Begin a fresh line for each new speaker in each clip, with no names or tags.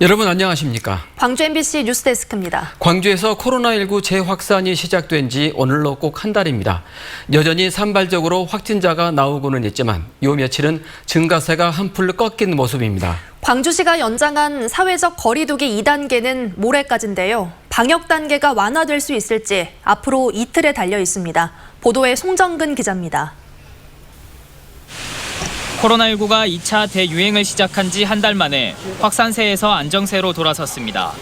여러분 안녕하십니까?
광주 MBC 뉴스데스크입니다.
광주에서 코로나19 재확산이 시작된 지 오늘로 꼭 한 달입니다. 여전히 산발적으로 확진자가 나오고는 있지만 요 며칠은 증가세가 한풀 꺾인 모습입니다.
광주시가 연장한 사회적 거리두기 2단계는 모레까지인데요. 방역 단계가 완화될 수 있을지 앞으로 이틀에 달려 있습니다. 보도에 송정근 기자입니다.
코로나19가 2차 대유행을 시작한 지 한 달 만에 확산세에서 안정세로 돌아섰습니다.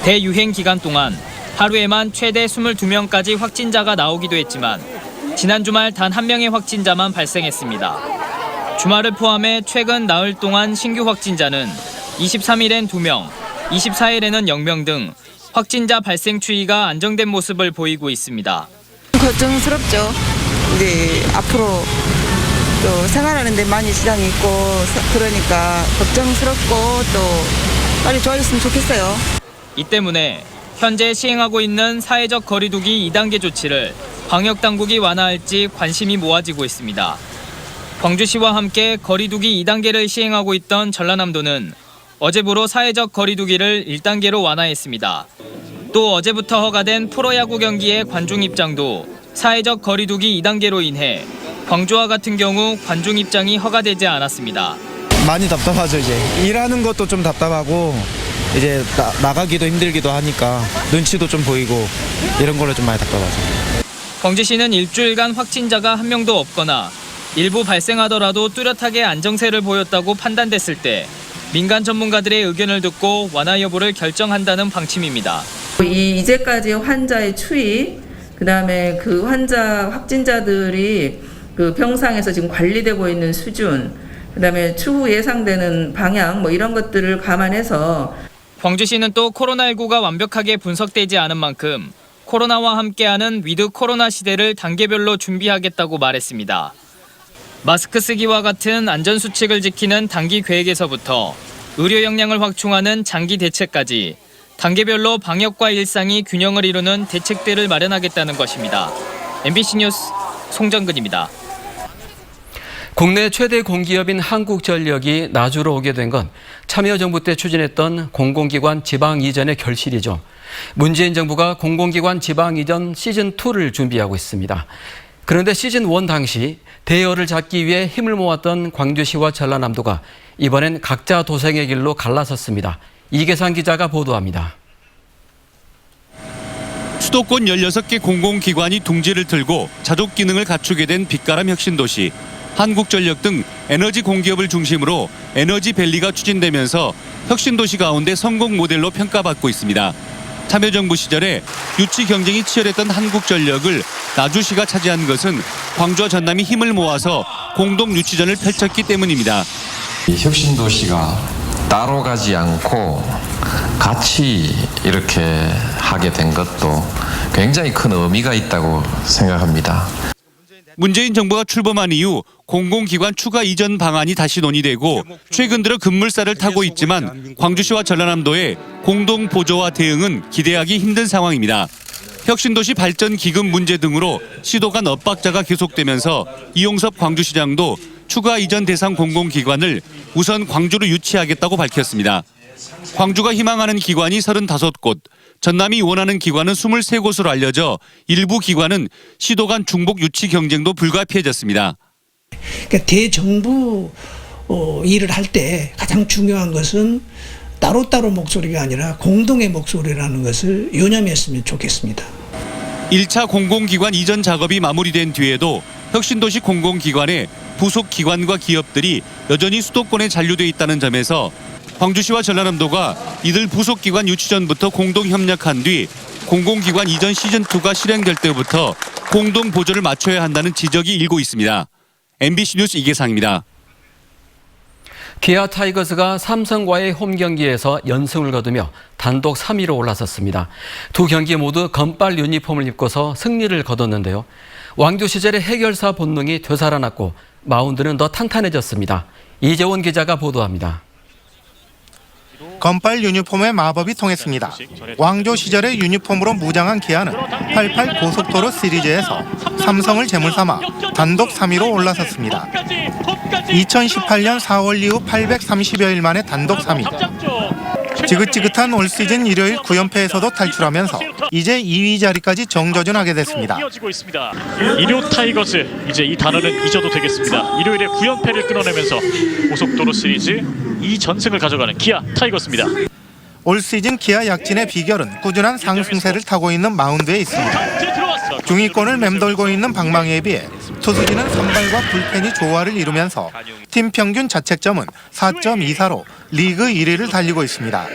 대유행 기간 동안 하루에만 최대 22명까지 확진자가 나오기도 했지만 지난 주말 단 한 명의 확진자만 발생했습니다. 주말을 포함해 최근 나흘 동안 신규 확진자는 23일엔 2명, 24일에는 0명 등 확진자 발생 추이가 안정된 모습을 보이고 있습니다.
걱정스럽죠. 이제 앞으로 또 생활하는 데 많이 지장이 있고 그러니까 걱정스럽고 또 빨리 좋아졌으면 좋겠어요.
이 때문에 현재 시행하고 있는 사회적 거리두기 2단계 조치를 방역당국이 완화할지 관심이 모아지고 있습니다. 광주시와 함께 거리두기 2단계를 시행하고 있던 전라남도는 어제부로 사회적 거리두기를 1단계로 완화했습니다. 또 어제부터 허가된 프로야구 경기의 관중 입장도 사회적 거리두기 2단계로 인해 광주와 같은 경우 관중 입장이 허가되지 않았습니다.
많이 답답하죠. 이제 일하는 것도 좀 답답하고 이제 나가기도 힘들기도 하니까 눈치도 좀 보이고 이런 걸로 좀 많이 답답하죠.
광주시는 일주일간 확진자가 한 명도 없거나 일부 발생하더라도 뚜렷하게 안정세를 보였다고 판단됐을 때 민간 전문가들의 의견을 듣고 완화 여부를 결정한다는 방침입니다.
이제까지 환자의 추이, 그다음에 그 확진자들이 그 병상에서 지금 관리되고 있는 수준, 그다음에 추후 예상되는 방향 이런 것들을 감안해서
광주시는 또 코로나19가 완벽하게 분석되지 않은 만큼 코로나와 함께하는 위드 코로나 시대를 단계별로 준비하겠다고 말했습니다. 마스크 쓰기와 같은 안전수칙을 지키는 단기 계획에서부터 의료 역량을 확충하는 장기 대책까지 단계별로 방역과 일상이 균형을 이루는 대책들을 마련하겠다는 것입니다. MBC 뉴스 송정근입니다.
국내 최대 공기업인 한국전력이 나주로 오게 된 건 참여정부 때 추진했던 공공기관 지방 이전의 결실이죠. 문재인 정부가 공공기관 지방 이전 시즌2를 준비하고 있습니다. 그런데 시즌1 당시 대여를 잡기 위해 힘을 모았던 광주시와 전라남도가 이번엔 각자 도생의 길로 갈라섰습니다. 이계상 기자가 보도합니다.
수도권 16개 공공기관이 둥지를 틀고 자족 기능을 갖추게 된 빛가람 혁신도시. 한국전력 등 에너지 공기업을 중심으로 에너지밸리가 추진되면서 혁신도시 가운데 성공 모델로 평가받고 있습니다. 참여정부 시절에 유치 경쟁이 치열했던 한국전력을 나주시가 차지한 것은 광주와 전남이 힘을 모아서 공동 유치전을 펼쳤기 때문입니다.
혁신도시가 따로 가지 않고 같이 이렇게 하게 된 것도 굉장히 큰 의미가 있다고 생각합니다.
문재인 정부가 출범한 이후 공공기관 추가 이전 방안이 다시 논의되고 최근 들어 급물살을 타고 있지만 광주시와 전라남도의 공동 보조와 대응은 기대하기 힘든 상황입니다. 혁신도시 발전 기금 문제 등으로 시도 간 엇박자가 계속되면서 이용섭 광주시장도 추가 이전 대상 공공기관을 우선 광주로 유치하겠다고 밝혔습니다. 광주가 희망하는 기관이 35곳, 전남이 원하는 기관은 23곳으로 알려져 일부 기관은 시도 간 중복 유치 경쟁도 불가피해졌습니다.
그러니까 대정부 일을 할 때 가장 중요한 것은 따로따로 목소리가 아니라 공동의 목소리라는 것을 유념했으면 좋겠습니다.
1차 공공기관 이전 작업이 마무리된 뒤에도 혁신도시 공공기관의 부속 기관과 기업들이 여전히 수도권에 잔류돼 있다는 점에서 광주시와 전라남도가 이들 부속기관 유치전부터 공동 협력한 뒤 공공기관 이전 시즌2가 실행될 때부터 공동 보조를 맞춰야 한다는 지적이 일고 있습니다. MBC 뉴스 이계상입니다.
기아 타이거즈가 삼성과의 홈 경기에서 연승을 거두며 단독 3위로 올라섰습니다. 두 경기 모두 검빨 유니폼을 입고서 승리를 거뒀는데요. 왕조 시절의 해결사 본능이 되살아났고 마운드는 더 탄탄해졌습니다. 이재원 기자가 보도합니다.
검빨 유니폼의 마법이 통했습니다. 왕조 시절의 유니폼으로 무장한 기아는 88 고속도로 시리즈에서 삼성을 제물삼아 단독 3위로 올라섰습니다. 2018년 4월 이후 830여일 만에 단독 3위. 지긋지긋한 올 시즌 일요일 9연패에서도 탈출하면서 이제 2위 자리까지 정저준하게 됐습니다.
일요 타이거즈, 이제 이 단어는 잊어도 되겠습니다. 일요일에 9연패를 끊어내면서 고속도로 시리즈 2전승을 가져가는 기아 타이거즈입니다.
올 시즌 기아 약진의 비결은 꾸준한 상승세를 타고 있는 마운드에 있습니다. 중위권을 맴돌고 있는 방망이에 비해 투수진은 선발과 불펜이 조화를 이루면서 팀 평균 자책점은 4.24로 리그 1위를 달리고 있습니다.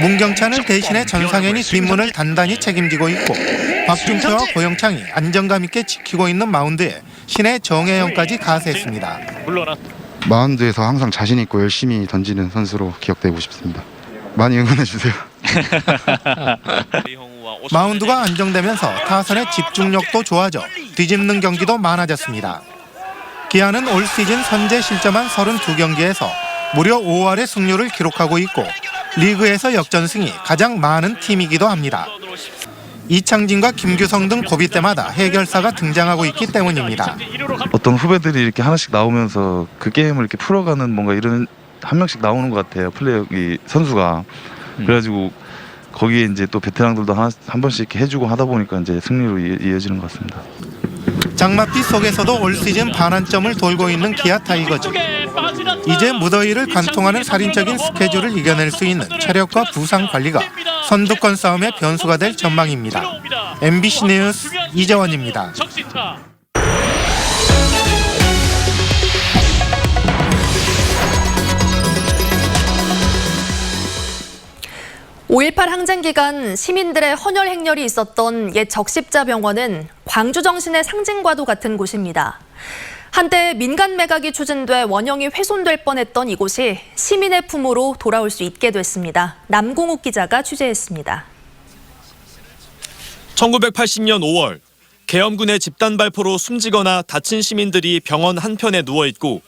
문경찬을 대신해 전상현이 뒷문을 단단히 책임지고 있고 박준표와 고영창이 안정감 있게 지키고 있는 마운드에 신의 정혜영까지 가세했습니다.
마운드에서 항상 자신 있고 열심히 던지는 선수로 기억되고 싶습니다. 많이 응원해 주세요.
마운드가 안정되면서 타선의 집중력도 좋아져 뒤집는 경기도 많아졌습니다. 기아는 올 시즌 선제 실점한 32경기에서 무려 5할의 승률을 기록하고 있고 리그에서 역전승이 가장 많은 팀이기도 합니다. 이창진과 김규성 등 고비 때마다 해결사가 등장하고 있기 때문입니다.
어떤 후배들이 이렇게 하나씩 나오면서 그 게임을 이렇게 풀어가는 뭔가 이런 한 명씩 나오는 것 같아요. 플레이어 선수가. 그래가지고 거기에 이제 또 베테랑들도 한 번씩 이렇게 해주고 하다 보니까 이제 승리로 이어지는 것 같습니다.
장맛비 속에서도 올 시즌 반환점을 돌고 있는 기아 타이거즈. 이제 무더위를 관통하는 살인적인 스케줄을 이겨낼 수 있는 체력과 부상 관리가 선두권 싸움의 변수가 될 전망입니다. MBC 뉴스 이재원입니다.
5.18 항쟁 기간 시민들의 헌혈 행렬이 있었던 옛 적십자병원은 광주 정신의 상징과도 같은 곳입니다. 한때 민간 매각이 추진돼 원형이 훼손될 뻔했던 이곳이 시민의 품으로 돌아올 수 있게 됐습니다. 남공욱 기자가 취재했습니다.
1980년 5월 계엄군의 집단 발포로 숨지거나 다친 시민들이 병원 한편에 누워있고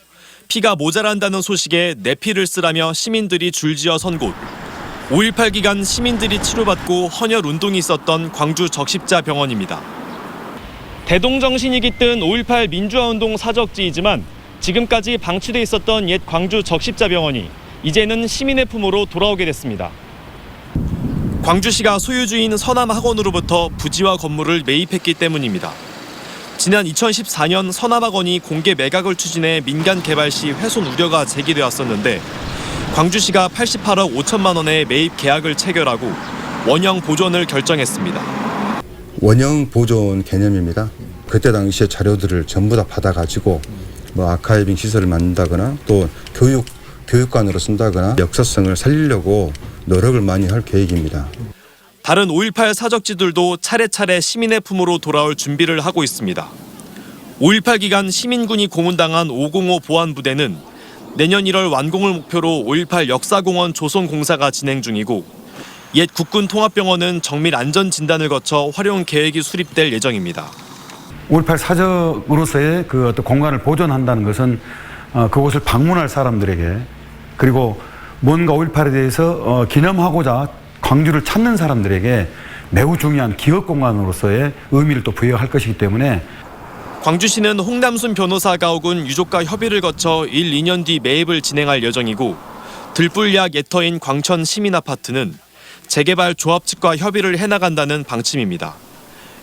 피가 모자란다는 소식에 내 피를 쓰라며 시민들이 줄지어 선 곳. 5.18 기간 시민들이 치료받고 헌혈 운동이 있었던 광주 적십자병원입니다. 대동정신이 깃든 5.18 민주화운동 사적지이지만 지금까지 방치돼 있었던 옛 광주 적십자병원이 이제는 시민의 품으로 돌아오게 됐습니다. 광주시가 소유주인 서남학원으로부터 부지와 건물을 매입했기 때문입니다. 지난 2014년 서남학원이 공개 매각을 추진해 민간 개발 시 훼손 우려가 제기되었었는데 광주시가 88억 5천만 원의 매입 계약을 체결하고 원형 보존을 결정했습니다.
원형 보존 개념입니다. 그때 당시에 자료들을 전부 다 받아가지고 아카이빙 시설을 만든다거나 또 교육관으로 쓴다거나 역사성을 살리려고 노력을 많이 할 계획입니다.
다른 5.18 사적지들도 차례차례 시민의 품으로 돌아올 준비를 하고 있습니다. 5.18 기간 시민군이 고문당한 505 보안부대는 내년 1월 완공을 목표로 5.18 역사공원 조성공사가 진행 중이고 옛 국군 통합병원은 정밀 안전 진단을 거쳐 활용 계획이 수립될 예정입니다.
5.18 사적으로서의 그 어떤 공간을 보존한다는 것은 그곳을 방문할 사람들에게 그리고 뭔가 5.18에 대해서 기념하고자 광주를 찾는 사람들에게 매우 중요한 기억 공간으로서의 의미를 또 부여할 것이기 때문에
광주시는 홍남순 변호사가 오군 유족과 협의를 거쳐 1, 2년 뒤 매입을 진행할 예정이고 들불약 예터인 광천 시민아파트는 재개발 조합 측과 협의를 해나간다는 방침입니다.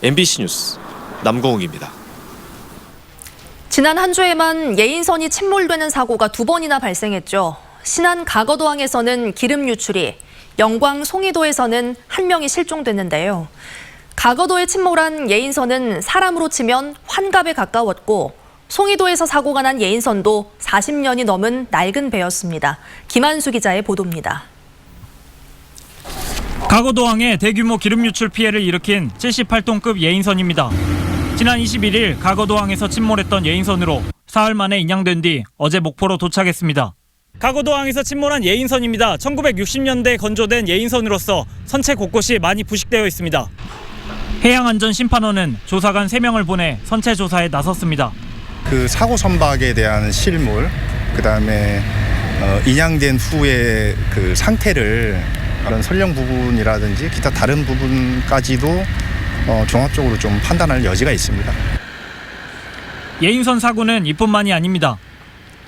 MBC 뉴스 남공욱입니다.
지난 한 주에만 예인선이 침몰되는 사고가 2번이나 발생했죠. 신안 가거도항에서는 기름 유출이, 영광 송이도에서는 1명이 실종됐는데요. 가거도에 침몰한 예인선은 사람으로 치면 환갑에 가까웠고 송이도에서 사고가 난 예인선도 40년이 넘은 낡은 배였습니다. 김한수 기자의 보도입니다.
가거도항에 대규모 기름 유출 피해를 일으킨 78톤급 예인선입니다. 지난 21일 가거도항에서 침몰했던 예인선으로 사흘 만에 인양된 뒤 어제 목포로 도착했습니다. 가거도항에서 침몰한 예인선입니다. 1960년대에 건조된 예인선으로서 선체 곳곳이 많이 부식되어 있습니다. 해양안전심판원은 조사관 3명을 보내 선체 조사에 나섰습니다.
그 사고 선박에 대한 실물, 그다음에 인양된 후에 그 상태를 그런 선령 부분이라든지 기타 다른 부분까지도 종합적으로 좀 판단할 여지가 있습니다.
예인선 사고는 이뿐만이 아닙니다.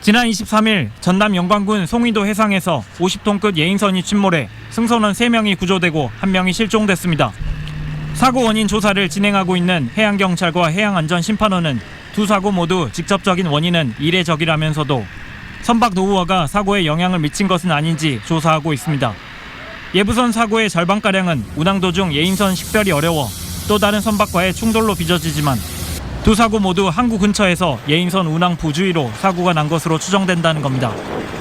지난 23일 전남 영광군 송이도 해상에서 50톤급 예인선이 침몰해 승선원 3명이 구조되고 1명이 실종됐습니다. 사고 원인 조사를 진행하고 있는 해양경찰과 해양안전심판원은 두 사고 모두 직접적인 원인은 이례적이라면서도 선박 노후화가 사고에 영향을 미친 것은 아닌지 조사하고 있습니다. 예부선 사고의 절반가량은 운항 도중 예인선 식별이 어려워 또 다른 선박과의 충돌로 빚어지지만 두 사고 모두 항구 근처에서 예인선 운항 부주의로 사고가 난 것으로 추정된다는 겁니다.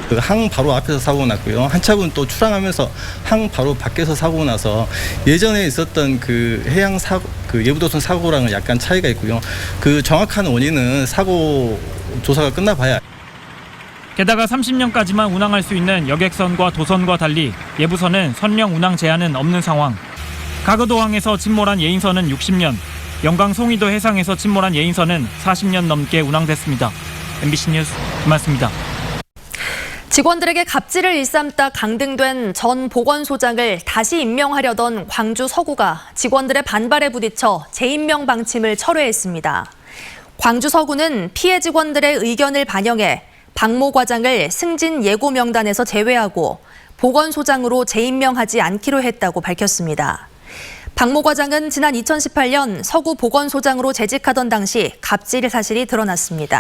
그 항 바로 앞에서 사고가 났고요. 한 차분 또 출항하면서 항 바로 밖에서 사고가 나서 예전에 있었던 그 해양 사고, 그 예부도선 사고랑은 약간 차이가 있고요. 그 정확한 원인은 사고 조사가 끝나봐야.
게다가 30년까지만 운항할 수 있는 여객선과 도선과 달리 예부선은 선령 운항 제한은 없는 상황. 가거도항에서 침몰한 예인선은 60년, 영광 송이도 해상에서 침몰한 예인선은 40년 넘게 운항됐습니다. MBC 뉴스 김만수입니다.
직원들에게 갑질을 일삼다 강등된 전 보건소장을 다시 임명하려던 광주 서구가 직원들의 반발에 부딪혀 재임명 방침을 철회했습니다. 광주 서구는 피해 직원들의 의견을 반영해 박모 과장을 승진 예고 명단에서 제외하고 보건소장으로 재임명하지 않기로 했다고 밝혔습니다. 박모 과장은 지난 2018년 서구 보건소장으로 재직하던 당시 갑질 사실이 드러났습니다.